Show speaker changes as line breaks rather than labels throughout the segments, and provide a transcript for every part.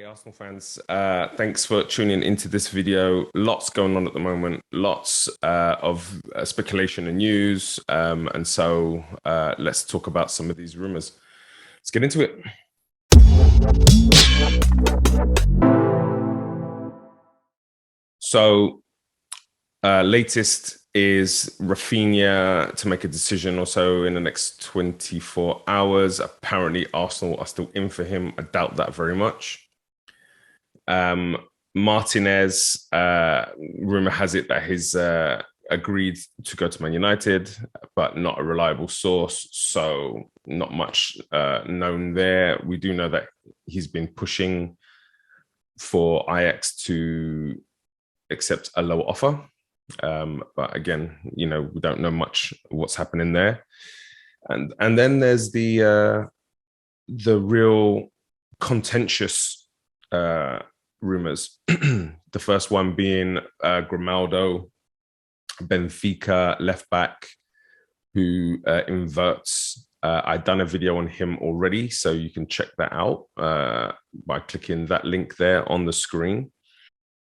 Arsenal fans, thanks for tuning into this video. Lots going on at the moment, lots of speculation and news. And so let's talk about some of these rumors. Let's get into it. So latest is Rafinha to make a decision or so in the next 24 hours. Apparently Arsenal are still in for him. I doubt that very much. Martinez, rumor has it that he's agreed to go to Man United, but not a reliable source, so not much known there. We do know that he's been pushing for Ajax to accept a lower offer, but again, we don't know much what's happening there. And then there's the real contentious rumors. The first one being Grimaldo, Benfica left back, who inverts. I've done a video on him already, so you can check that out by clicking that link there on the screen.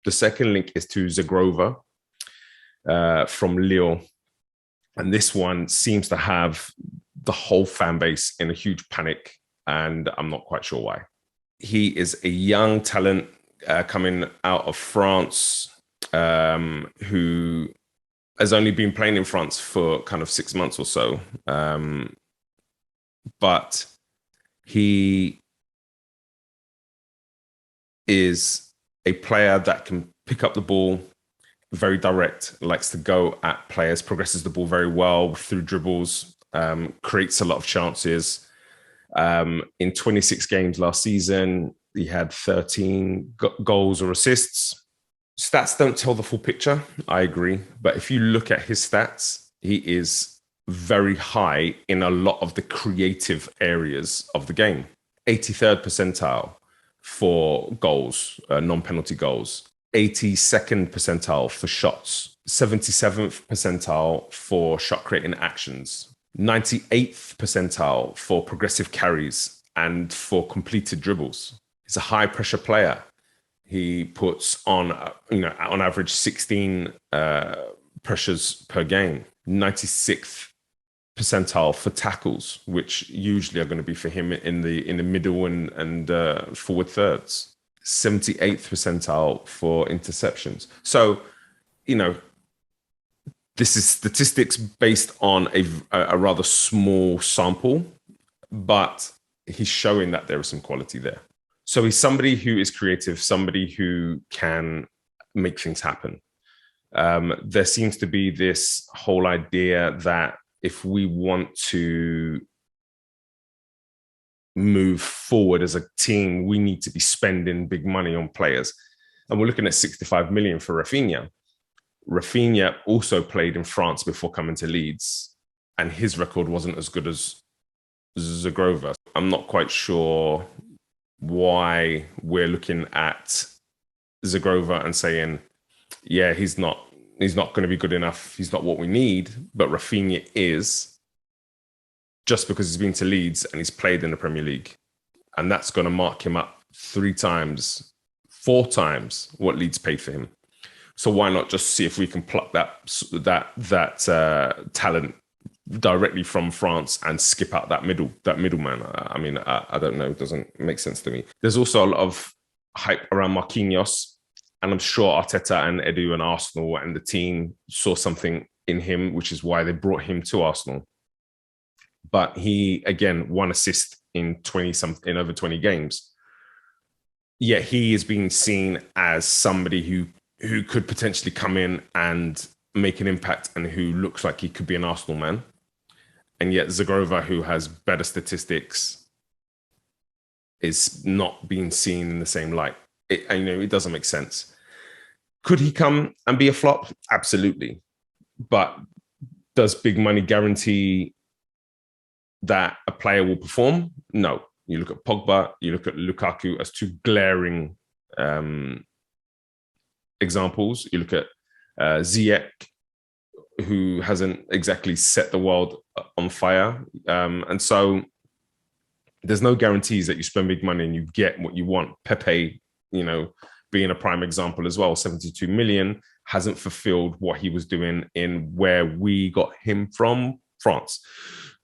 The second link is to Zegrova from Lille. And this one seems to have the whole fan base in a huge panic, and I'm not quite sure why. He is a young talent coming out of France, who has only been playing in France for kind of 6 months or so. But he is a player that can pick up the ball, very direct, likes to go at players, progresses the ball very well through dribbles, creates a lot of chances. In 26 games last season, he had 13 goals or assists. Stats don't tell the full picture, I agree. But if you look at his stats, he is very high in a lot of the creative areas of the game. 83rd percentile for goals, non-penalty goals. 82nd percentile for shots. 77th percentile for shot creating actions. 98th percentile for progressive carries and for completed dribbles. He's a high pressure player. He puts on, on average 16 pressures per game. 96th percentile for tackles, which usually are going to be for him in the middle and forward thirds. 78th percentile for interceptions. So, this is statistics based on a rather small sample, but he's showing that there is some quality there. So he's somebody who is creative, somebody who can make things happen. There seems to be this whole idea that if we want to move forward as a team, we need to be spending big money on players. And we're looking at 65 million for Rafinha. Rafinha also played in France before coming to Leeds, and his record wasn't as good as Zegrova. I'm not quite sure why we're looking at Zegrova and saying, yeah, he's not going to be good enough. He's not what we need, but Rafinha is, just because he's been to Leeds and he's played in the Premier League. And that's going to mark him up 3 times, 4 times what Leeds paid for him. So why not just see if we can pluck that talent directly from France and skip out that middleman? I mean, I don't know. It doesn't make sense to me. There's also a lot of hype around Marquinhos, and I'm sure Arteta and Edu and Arsenal and the team saw something in him, which is why they brought him to Arsenal. But he, again, 1 assist in over 20 games. Yet he is being seen as somebody who could potentially come in and make an impact and who looks like he could be an Arsenal man. And yet Zegrova, who has better statistics, is not being seen in the same light. It doesn't make sense. Could he come and be a flop? Absolutely. But does big money guarantee that a player will perform? No. You look at Pogba, you look at Lukaku as 2 glaring examples. You look at Ziyech, who hasn't exactly set the world on fire. And so there's no guarantees that you spend big money and you get what you want. Pepe being a prime example as well. 72 million hasn't fulfilled what he was doing in where we got him from, France.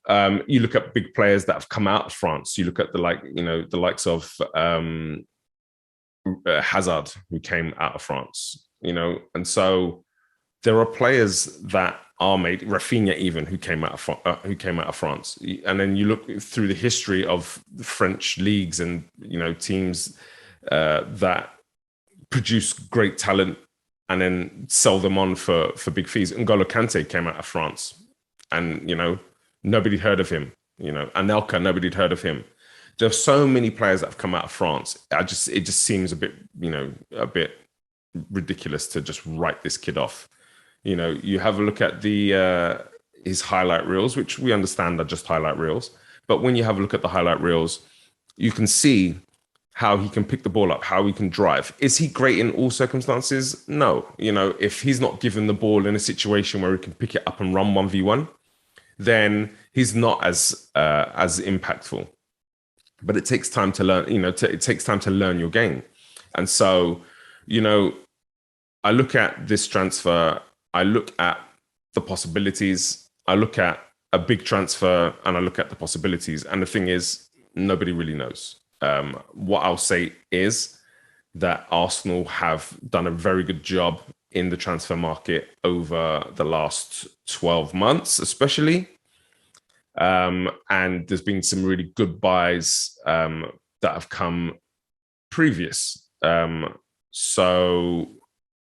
You look at big players that have come out of France. You look at the likes of Hazard, who came out of France, and so there are players that are made. Rafinha, even, who came out of France, and then you look through the history of the French leagues and teams that produce great talent and then sell them on for big fees. N'Golo Kante came out of France, and nobody heard of him. Anelka, nobody'd heard of him. There's so many players that have come out of France. It just seems a bit ridiculous to just write this kid off. You have a look at his highlight reels, which we understand are just highlight reels. But when you have a look at the highlight reels, you can see how he can pick the ball up, how he can drive. Is he great in all circumstances? No. If he's not given the ball in a situation where he can pick it up and run 1v1, then he's not as impactful. But it takes time to learn, it takes time to learn your game. And so, I look at this transfer, I look at the possibilities, I look at a big transfer, and I look at the possibilities. And the thing is, nobody really knows. What I'll say is that Arsenal have done a very good job in the transfer market over the last 12 months, especially. And there's been some really good buys that have come previous. So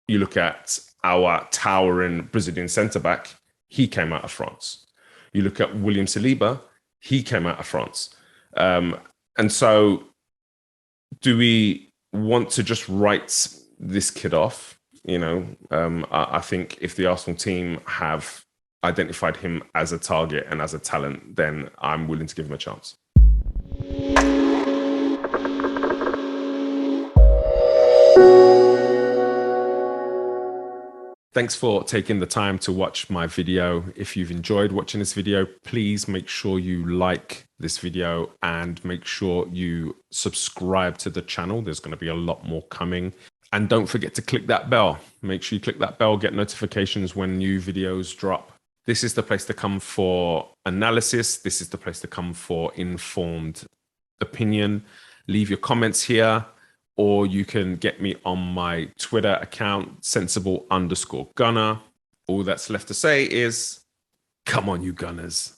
you look at our towering Brazilian centre-back, he came out of France. You look at William Saliba, he came out of France. And so do we want to just write this kid off? I think if the Arsenal team have identified him as a target and as a talent, then I'm willing to give him a chance. Thanks for taking the time to watch my video. If you've enjoyed watching this video, please make sure you like this video and make sure you subscribe to the channel. There's going to be a lot more coming. And don't forget to click that bell. Make sure you click that bell, get notifications when new videos drop. This is the place to come for analysis. This is the place to come for informed opinion. Leave your comments here, or you can get me on my Twitter account, sensible_gunner. All that's left to say is, come on, you Gunners.